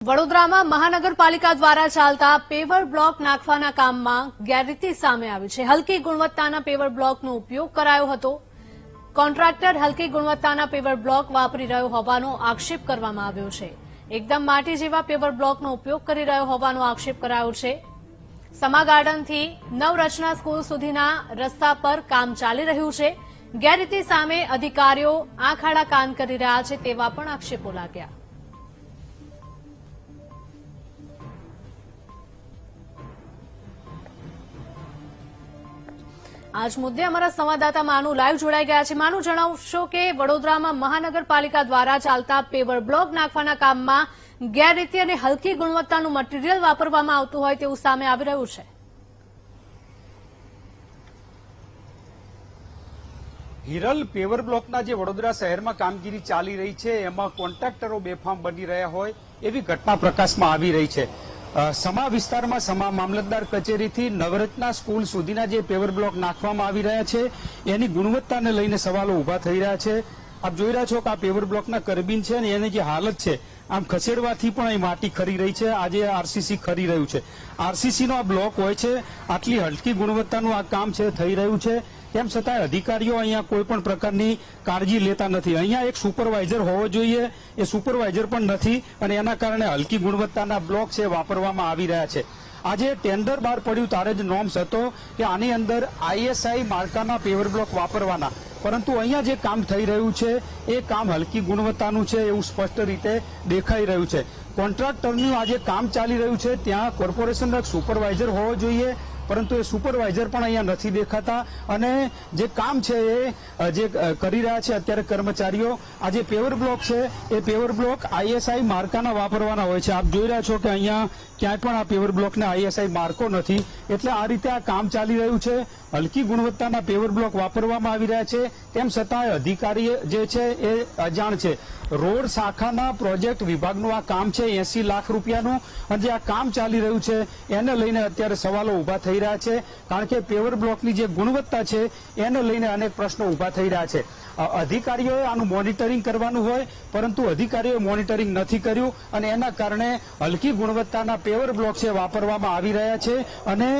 વડોદરામાં મહાનગરપાલિકા દ્વારા ચાલતા પેવર બ્લોક નાખવાના કામમાં ગેરરીતિ સામે આવી છે. હલકી ગુણવત્તાના પેવર બ્લોકનો ઉપયોગ કરાયો હતો. કોન્ટ્રાક્ટર હલકી ગુણવત્તાના પેવર બ્લોક વાપરી રહ્યો હોવાનો આક્ષેપ કરવામાં આવ્યો છે. એકદમ માટી જેવા પેવર બ્લોકનો ઉપયોગ કરી રહ્યો હોવાનો આક્ષેપ કરાયો છે. સમા ગાર્ડનથી નવરચના સ્કૂલ સુધીના રસ્તા પર કામ ચાલી રહ્યું છે. ગેરરીતિ સામે અધિકારીઓ આંખ આડા કાન કરી રહ્યા છે તેવા પણ આક્ષેપો લાગ્યા. આજ મુદ્દે અમારા સંવાદદાતા માનુ લાઈવ જોડાઈ ગયા છે. માનુ, જણાવશો કે વડોદરામાં મહાનગરપાલિકા દ્વારા ચાલતા પેવર બ્લોક નાખવાના કામમાં ગેરરીતિ અને હલકી ગુણવત્તાનું મટીરીયલ વાપરવામાં આવતું હોય તેવું સામે આવી રહ્યું છે. હિરલ, પેવર બ્લોકના જે વડોદરા શહેરમાં કામગીરી ચાલી રહી છે એમાં કોન્ટ્રાક્ટરો બેફામ બની રહ્યા હોય એવી ઘટના પ્રકાશમાં આવી રહી છે. સમા વિસ્તારમાં સમા મામલતદાર કચેરીથી નવરત્ના સ્કૂલ સુધીના જે પેવર બ્લોક નાખવામાં આવી રહ્યા છે એની ગુણવત્તાને લઈને સવાલો ઉભા થઈ રહ્યા છે. આપ જોઈ રહ્યા છો કે આ પેવર બ્લોકના કરબીન છે ને એની જે હાલત છે આમ ખસેડવાથી પણ અહીં માટી ખરી રહી છે. આજે આરસીસી ખરી રહ્યું છે. આરસીસીનો આ બ્લોક હોય છે. આટલી હલકી ગુણવત્તાનું આ કામ છે થઈ રહ્યું છે. તેમ છતાં અધિકારીઓ અહીંયા કોઈ પણ પ્રકારની કાળજી લેતા નથી. અહીંયા એક સુપરવાઇઝર હોવો જોઈએ, એ સુપરવાઇઝર પણ નથી અને એના કારણે હલકી ગુણવત્તાના બ્લોક છે વાપરવામાં આવી રહ્યા છે. આજે ટેન્ડર બહાર પડ્યું ત્યારે જ નોર્મ્સ હતો કે આની અંદર આઈએસઆઈ માર્કાના પેવર બ્લોક વાપરવાના, પરંતુ અહીંયા જે કામ થઈ રહ્યું છે એ કામ હલકી ગુણવત્તાનું છે એવું સ્પષ્ટ રીતે દેખાઈ રહ્યું છે. કોન્ટ્રાક્ટરનું આજે કામ ચાલી રહ્યું છે ત્યાં કોર્પોરેશનનો એક સુપરવાઇઝર હોવો જોઈએ, પરંતુ એ સુપરવાઇઝર પણ અહીંયા નથી દેખાતા અને જે કામ છે એ જે કરી રહ્યા છે અત્યારે કર્મચારીઓ, આ જે પેવર બ્લોક છે એ પેવર બ્લોક આઈએસઆઈ માર્કાના વાપરવાના હોય છે. આપ જોઈ રહ્યા છો કે અહીંયા ક્યાંય પણ આ પેવર બ્લોકને આઈએસઆઈ માર્કો નથી. એટલે આ રીતે આ કામ ચાલી રહ્યું છે. હલકી ગુણવત્તાના પેવર બ્લોક વાપરવામાં આવી રહ્યા છે. તેમ છતાં અધિકારી જે છે એ અજાણ છે. રોડ શાખાના પ્રોજેક્ટ વિભાગનું આ કામ છે 80 લાખ રૂપિયાનું, અને જે આ કામ ચાલી રહ્યું છે એને લઈને અત્યારે સવાલો ઉભા થઈ રહ્યા છે. કારણ કે પેવર બ્લોકની જે ગુણવત્તા છે એને લઈને અનેક પ્રશ્નો ઉભા થઈ રહ્યા છે. અધિકારીઓએ આનું મોનિટરિંગ કરવાનું હોય, પરંતુ અધિકારીઓએ મોનિટરિંગ નથી કર્યું અને એના કારણે હલકી ગુણવત્તાના પેવર બ્લોક છે વાપરવામાં આવી રહ્યા છે અને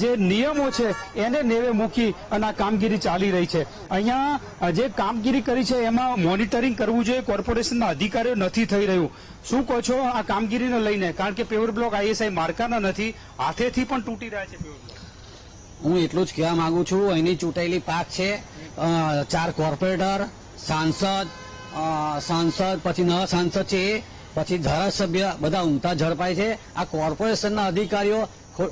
જે નિયમો છે એને નેવે મૂકી અને આ કામગીરી ચાલી રહી છે. અહીંયા જે કામગીરી કરી છે એમાં મોનિટરિંગ કરવું જોઈએ, કોર્પોરેશનના અધિકારીઓ નથી થઈ રહ્યું. શું કહો છો આ કામગીરીને લઈને? કારણ કે પેવર બ્લોક આઈએસઆઈ માર્કાના નથી, હાથેથી પણ તૂટી રહ્યા છે પેવર બ્લોક. હું એટલું જ કહેવા માંગુ છું, અહીંની ચૂંટાયેલી પાક છે 4 કોર્પોરેટર, સાંસદ પછી નવા સાંસદ છે, પછી ધારાસભ્ય બધા ઊંઘતા ઝડપાય છે. આ કોર્પોરેશનના અધિકારીઓ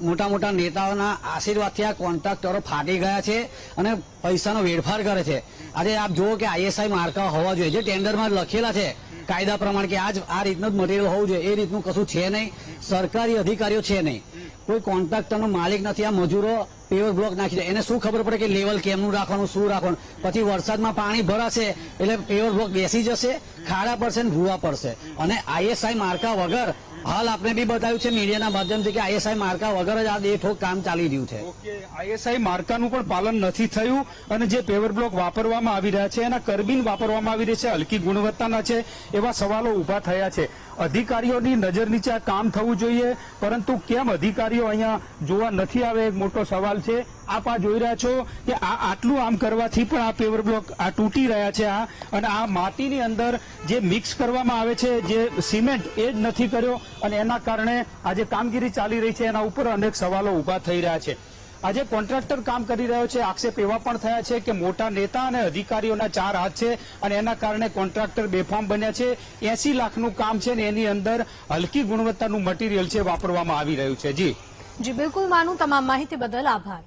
મોટા મોટા નેતાઓના આશીર્વાદથી આ કોન્ટ્રાક્ટરો ફાટી ગયા છે અને પૈસાનો વેડફાર કરે છે. આજે આપ જુઓ કે આઈએસઆઈ માર્કા હોવા જોઈએ, જે ટેન્ડરમાં લખેલા છે કાયદા પ્રમાણે કે આ રીતનું જ મટીરિયલ હોવું જોઈએ, એ રીતનું કશું છે નહીં. સરકારી અધિકારીઓ છે નહીં, કોઈ કોન્ટ્રાક્ટરનો માલિક નથી. આ મજૂરો પેવર બ્લોક નાખી દે, એને શું ખબર પડે કે લેવલ કેમનું રાખવાનું, શું રાખવાનું? પછી વરસાદમાં પાણી ભરાશે એટલે પેવર બ્લોક બેસી જશે, ખાડા પડશે ને ભૂવા પડશે. અને આઈએસઆઈ માર્કા વગર, હાલ આપણે બી બતાવ્યું છે મીડિયાના માધ્યમથી કે આઈએસઆઈ માર્કા વગર જ આ દેઠોક કામ ચાલી રહ્યું છે. આઈએસઆઈ માર્કાનું પણ પાલન નથી થયું અને જે પેવર બ્લોક વાપરવામાં આવી રહ્યા છે એના કરબીન વાપરવામાં આવી રહી છે, હલકી ગુણવત્તાના છે, એવા સવાલો ઉભા થયા છે. અધિકારીઓની નજર નીચે આ કામ થવું જોઈએ, પરંતુ કેમ અધિકારીઓ અહીંયા જોવા નથી આવે એક મોટો સવાલ છે. આપ આ જોઈ રહ્યા છો કે આટલું આમ કરવાથી પણ આ પેવર બ્લોક આ તૂટી રહ્યા છે. અને આ માટીની અંદર જે મિક્સ કરવામાં આવે છે, જે સિમેન્ટ, એ જ નથી કર્યો અને એના કારણે આ જે કામગીરી ચાલી રહી છે એના ઉપર અનેક સવાલો ઉભા થઈ રહ્યા છે. આજે કોન્ટ્રાક્ટર કામ કરી રહ્યો છે, આક્ષેપ એવા પણ થયા છે કે મોટા નેતા અને અધિકારીઓના 4 હાથ છે અને એના કારણે કોન્ટ્રાક્ટર બેફામ બન્યા છે. 80 લાખનું કામ છે ને એની અંદર હલકી ગુણવત્તાનું મટીરિયલ છે વાપરવામાં આવી રહ્યું છે. જી બિલકુલ માનું, તમામ માહિતી બદલ આભાર.